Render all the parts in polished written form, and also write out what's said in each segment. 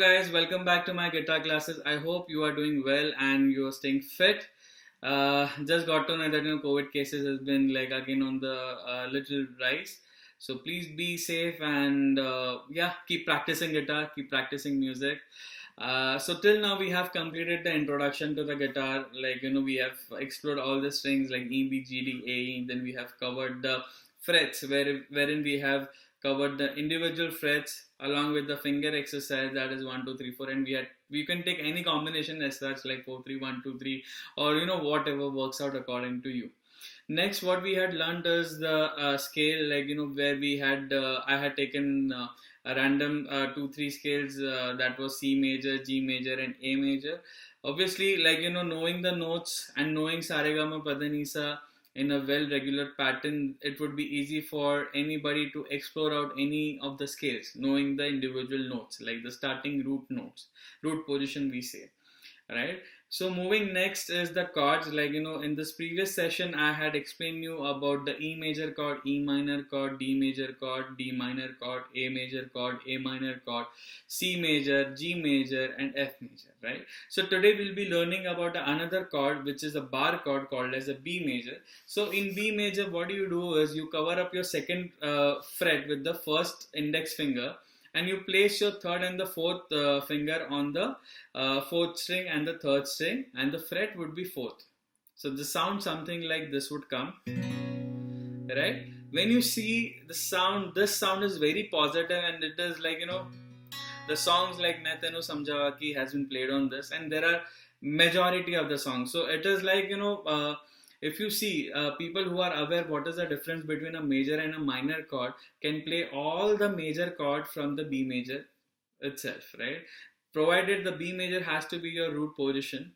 guys, welcome back to my guitar classes. I hope you are doing well and you are staying fit. Just got to know that COVID cases has been like again on the little rise. So please be safe and yeah, keep practicing guitar, keep practicing music. So till now we have completed the introduction to the guitar. Like we have explored all the strings like E, B, G, D, A. Then we have covered the frets, wherein we have covered the individual frets along with the finger exercise, that is 1 2 3 4, and we can take any combination as such like 4 3 1 2 3, or whatever works out according to you. Next, what we had learned is the scale, like where we had I had taken a random 2 3 scales, that was C major, G major, and A major. Obviously, like knowing the notes and knowing Saregama Padanisa in a well regular pattern, it would be easy for anybody to explore out any of the scales, knowing the individual notes, like the starting root notes, root position we say, right? So moving next is the chords. Like in this previous session I had explained you about the E major chord, E minor chord, D major chord, D minor chord, A major chord, A minor chord, C major, G major, and F major, right? So today we'll be learning about another chord, which is a bar chord called as a B major. So in B major, what you do is you cover up your second fret with the first index finger, and you place your third and the fourth finger on the fourth string and the third string, and the fret would be fourth. So the sound something like this would come, right? When you see the sound, this sound is very positive, and it is like the songs like Naitenu Samjavaki has been played on this, and there are majority of the songs. So it is like if you see people who are aware what is the difference between a major and a minor chord can play all the major chord from the B major itself, right? Provided the B major has to be your root position,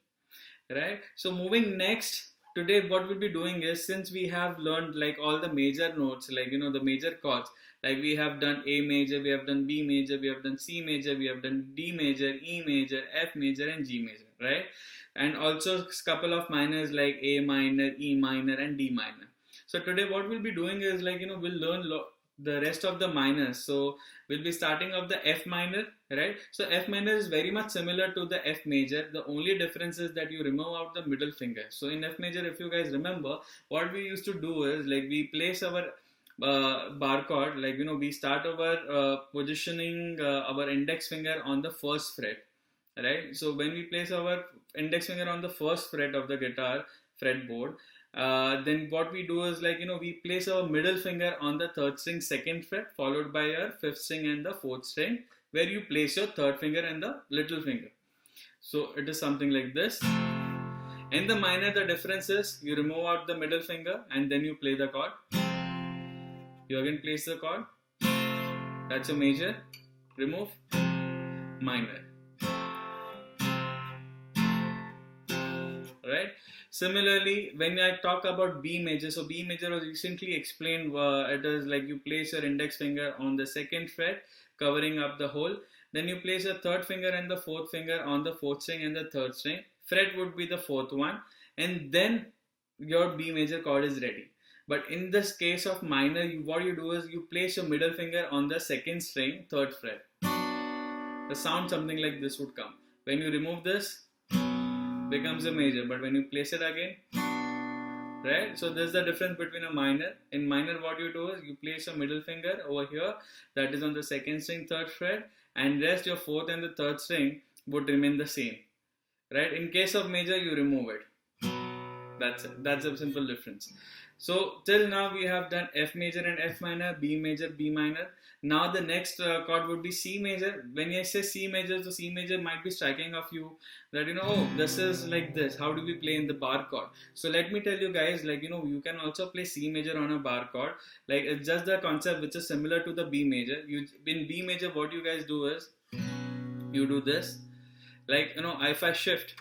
right? So moving next, today what we'll be doing is, since we have learned like all the major notes, like the major chords, like we have done A major, we have done B major, we have done C major, we have done D major, E major, F major, and G major, right? And also a couple of minors like A minor, E minor, and D minor. So today what we'll be doing is like we'll learn the rest of the minors. So we'll be starting off the F minor, right? So F minor is very much similar to the F major. The only difference is that you remove out the middle finger. So in F major, if you guys remember, what we used to do is like we place our bar chord, like we start our positioning our index finger on the first fret, right? So when we place our index finger on the first fret of the guitar fretboard, then what we do is like we place our middle finger on the third string second fret, followed by our fifth string and the fourth string, where you place your third finger and the little finger. So it is something like this. In the minor, the difference is you remove out the middle finger and then you play the chord. You again place the chord. That's a major. Remove. Minor. Right? Similarly, when I talk about B major, so B major was recently explained. It is like you place your index finger on the second fret, covering up the hole. Then you place your third finger and the fourth finger on the fourth string and the third string. Fret would be the fourth one, and then your B major chord is ready. But in this case of minor, what you do is you place your middle finger on the second string, third fret. The sound something like this would come. When you remove this, becomes a major, but when you place it again, right? So there's the difference between a minor. In minor, what you do is you place your middle finger over here, that is on the second string, third fret, and rest your fourth and the third string would remain the same, right? In case of major, you remove it. That's it. That's a simple difference. So till now we have done F major and F minor, B major, B minor. Now the next chord would be C major. When I say C major, so C major might be striking of you that oh, this is like this. How do we play in the bar chord? So let me tell you guys, like you can also play C major on a bar chord. Like it's just the concept which is similar to the B major. In B major, what you guys do is you do this. Like if I shift,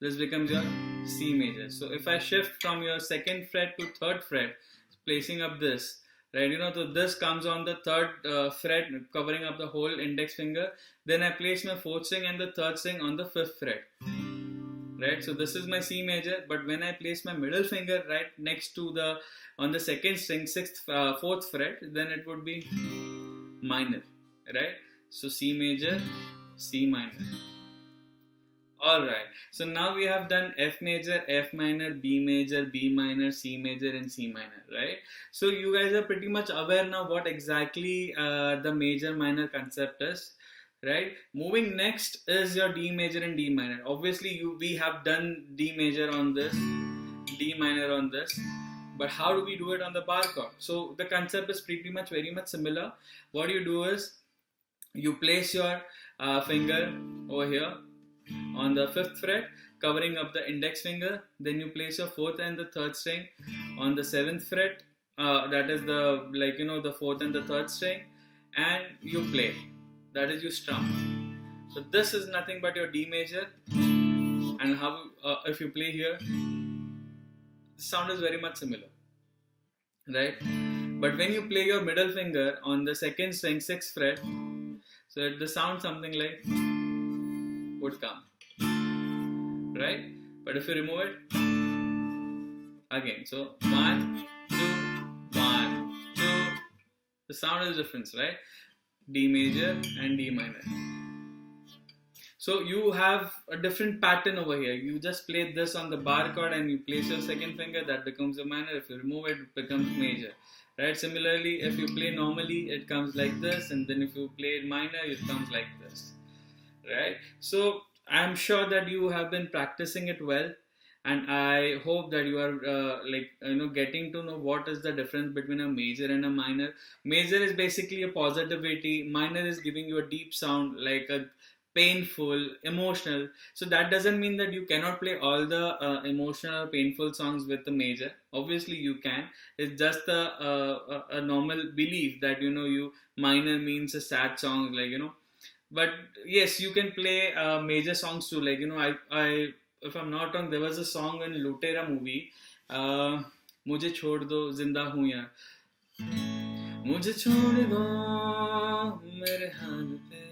this becomes your C major. So if I shift from your second fret to third fret, placing up this, right, so this comes on the third fret, covering up the whole index finger. Then I place my fourth string and the third string on the fifth fret, right? So this is my C major, but when I place my middle finger right next to on the second string, fourth fret, then it would be minor, right? So C major, C minor. Alright, so now we have done F major, F minor, B major, B minor, C major and C minor, right? So you guys are pretty much aware now what exactly the major minor concept is, right? Moving next is your D major and D minor. Obviously we have done D major on this, D minor on this, but how do we do it on the bar chord? So the concept is pretty much very much similar. What you do is you place your finger over here on the 5th fret, covering up the index finger. Then you place your 4th and the 3rd string on the 7th fret, that is the the 4th and the 3rd string, and you play, that is you strum. So this is nothing but your D major, and how if you play here, the sound is very much similar, right? But when you play your middle finger on the 2nd string 6th fret, so the sound something like would come, right? But if you remove it again, so 1, 2, 1, 2, the sound is different, right? D major and D minor. So you have a different pattern over here. You just play this on the bar chord and you place your 2nd finger, that becomes a minor. If you remove it, it becomes major, right? Similarly, if you play normally, it comes like this, and then if you play it minor, it comes like this, right? So I'm sure that you have been practicing it well, and I hope that you are getting to know what is the difference between a major and a minor. Major is basically a positivity, minor is giving you a deep sound, like a painful, emotional. So that doesn't mean that you cannot play all the emotional or painful songs with the major. Obviously you can. It's just a normal belief that you minor means a sad song, but yes, you can play major songs too. I if I'm not wrong, there was a song in Lutera movie, मुझे छोड़ दो जिंदा हूँ यार, मुझे छोड़ दो मेरे हाथ पे.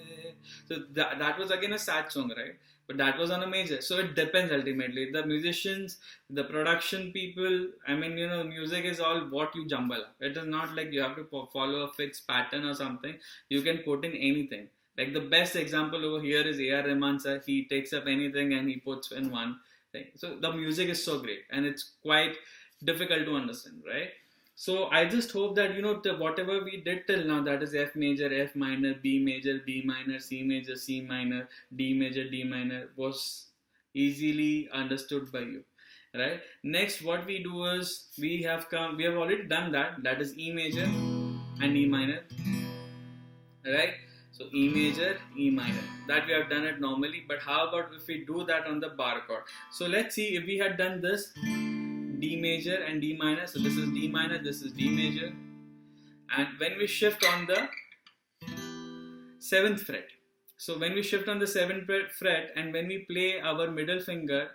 So that was again a sad song, right? But that was on a major. So it depends ultimately. The musicians, the production people, music is all what you jumble up. It is not like you have to follow a fixed pattern or something. You can put in anything. Like the best example over here is A.R. Rahman sir. He takes up anything and he puts in one thing. So the music is so great and it's quite difficult to understand, right? So I just hope that whatever we did till now, that is F major, F minor, B major, B minor, C major, C minor, D major, D minor, was easily understood by you, right? Next, what we do is we have already done that. That is E major and E minor, right? So E major, E minor. That we have done it normally. But how about if we do that on the bar chord? So let's see if we had done this. D major and D minor. So this is D minor, this is D major. And when we shift on the 7th fret. So when we shift on the 7th fret and when we play our middle finger,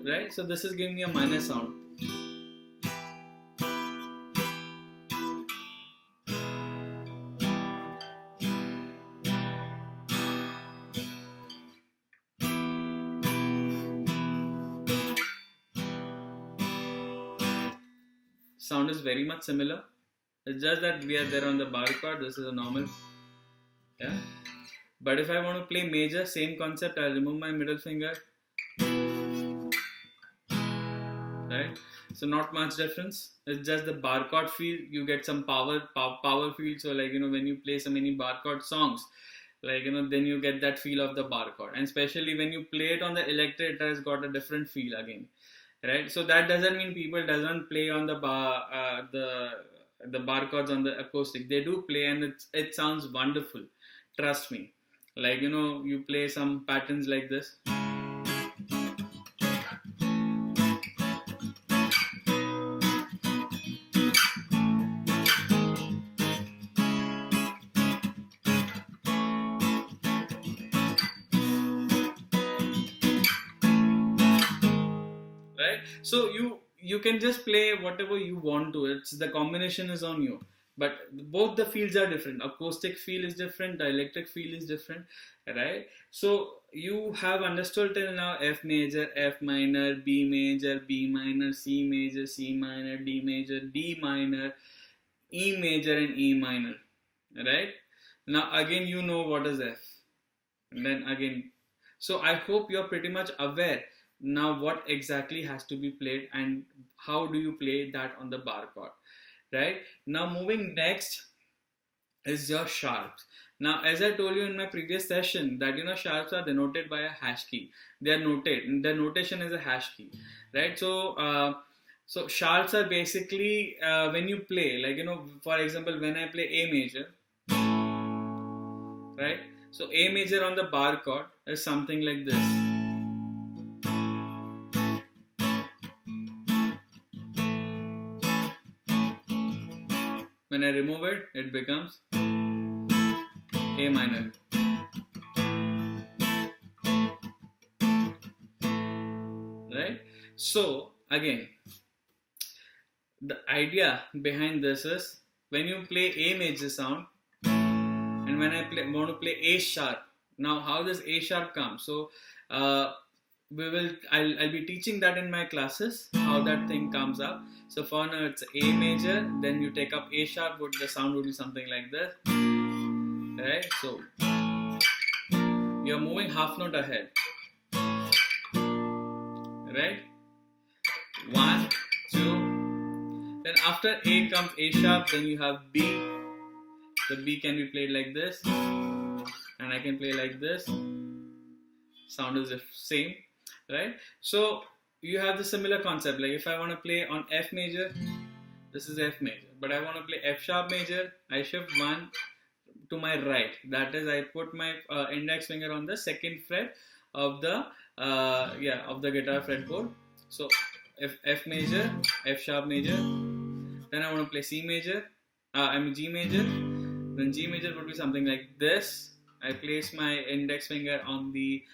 right? So this is giving me a minor sound. Sound is very much similar. It's just that we are there on the bar chord. This is a normal, yeah. But if I want to play major, same concept. I'll remove my middle finger, right? So not much difference. It's just the bar chord feel. You get some power feel. So when you play so many bar chord songs, then you get that feel of the bar chord. And especially when you play it on the electric, it has got a different feel again. Right, so that doesn't mean people doesn't play on the bar bar chords on the acoustic. They do play, and it sounds wonderful. Trust me. You play some patterns like this. So you can just play whatever you want to. It's the combination is on you. But both the fields are different. Acoustic feel is different. The electric feel is different, right? So you have understood till now F major, F minor, B major, B minor, C major, C minor, D major, D minor, E major, and E minor, right? Now again you know what is F. And then again, so I hope you're pretty much aware now what exactly has to be played and how do you play that on the bar chord, right? Now moving next is your sharps. Now, as I told you in my previous session, that sharps are denoted by a hash key. They are noted. The notation is a hash key, right? So sharps are basically when you play, like for example, when I play A major, right? So A major on the bar chord is something like this. When I remove it, it becomes A minor. Right? So again, the idea behind this is when you play A major sound and when I want to play A sharp. Now how does A sharp come? So I'll be teaching that in my classes, how that thing comes up. So for now it's A major, then you take up A sharp, the sound would be something like this. Right? So you're moving half note ahead. Right? 1, 2. Then after A comes A sharp, then you have B. The B can be played like this, and I can play like this. Sound is the same, right? So you have the similar concept. Like if I want to play on F major, this is F major, but I want to play F sharp major, I shift 1 to my right. That is, I put my index finger on the second fret of the guitar fretboard. So if F major, F sharp major, then I want to play C major, G major, then G major would be something like this. I place my index finger on the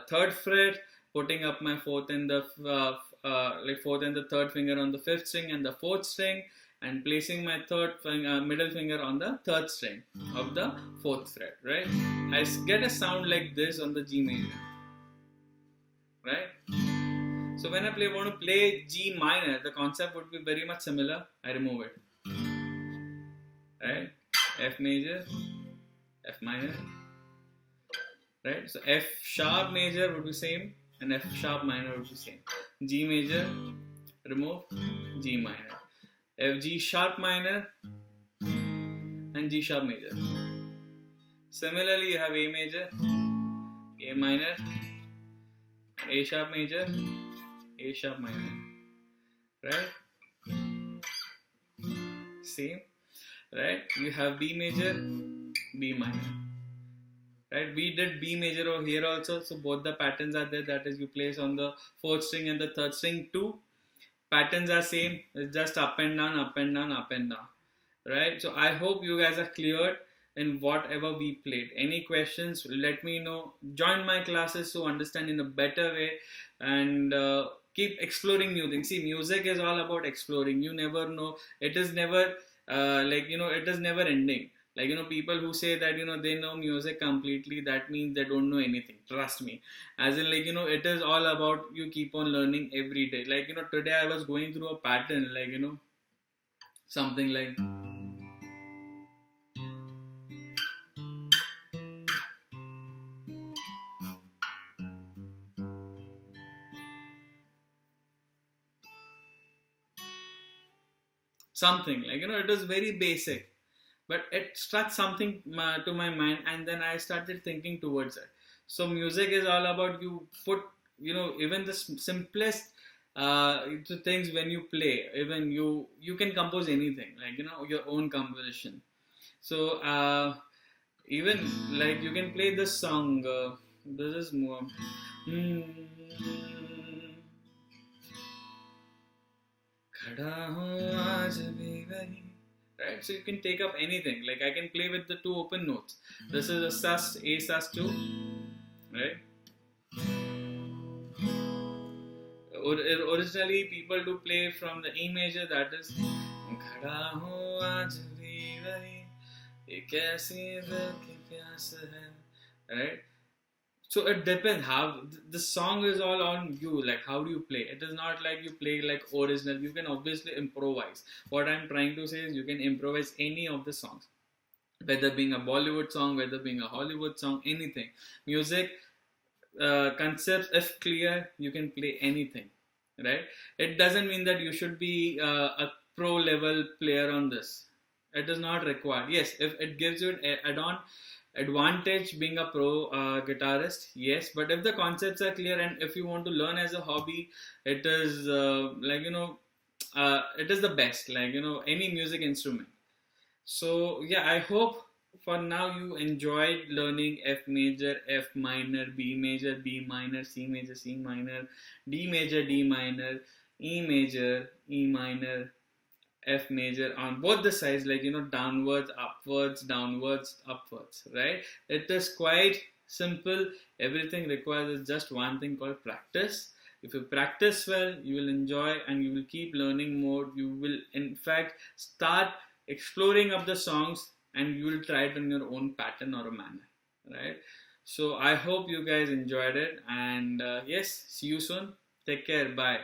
third fret, putting up my fourth and the third finger on the fifth string and the fourth string, and placing my middle finger on the third string of the fourth fret. Right? I get a sound like this on the G major. Right? So when I want to play G minor, the concept would be very much similar. I remove it. Right? F major, F minor. Right? So F sharp major would be same and F sharp minor would be same. G major, remove, G minor. F G sharp minor and G sharp major. Similarly, you have A major, A minor, A sharp major, A sharp minor. Right? Same. Right? You have B major, B minor. Right? We did B major over here also, so both the patterns are there. That is, you place on the fourth string and the third string too. Patterns are same. It's just up and down, up and down, up and down. Right? So I hope you guys are cleared in whatever we played. Any questions? Let me know. Join my classes to understand in a better way, and keep exploring new things. See, music is all about exploring. You never know. It is never it is never ending. Like, people who say that, they know music completely, that means they don't know anything. Trust me. As in, it is all about you keep on learning every day. Like, today I was going through a pattern, something like. Something, it was very basic. But it struck something to my mind, and then I started thinking towards it. So music is all about you put, even the simplest things when you play. Even you can compose anything, your own composition. So even you can play this song. This is more. Khada ho aaj bhi wahi. Right, so you can take up anything. Like I can play with the two open notes. This is a sus, A sus2, right? Originally, people do play from the E major. That is, khada ho aaj bhi wahi, ye kaisi dil ki pyas hai, right? So it depends how the song is all on you. Like how do you play? It is not like you play like original. You can obviously improvise. What I'm trying to say is you can improvise any of the songs. whether being a Bollywood song, whether being a Hollywood song, anything. Music concepts, if clear, you can play anything, right? It doesn't mean that you should be a pro level player on this. It is not required. Yes, if it gives you an add-on advantage being a pro guitarist, yes, but if the concepts are clear and if you want to learn as a hobby, it is it is the best, like, any music instrument. So yeah, I hope for now you enjoyed learning F major, F minor, B major, B minor, C major, C minor, D major, D minor, E major, E minor, F major on both the sides, like, downwards, upwards, downwards, upwards, right? It is quite simple. Everything requires is just one thing called practice. If you practice well, you will enjoy and you will keep learning more. You will, in fact, start exploring up the songs and you will try it in your own pattern or a manner, right? So I hope you guys enjoyed it, and yes, see you soon. Take care. Bye.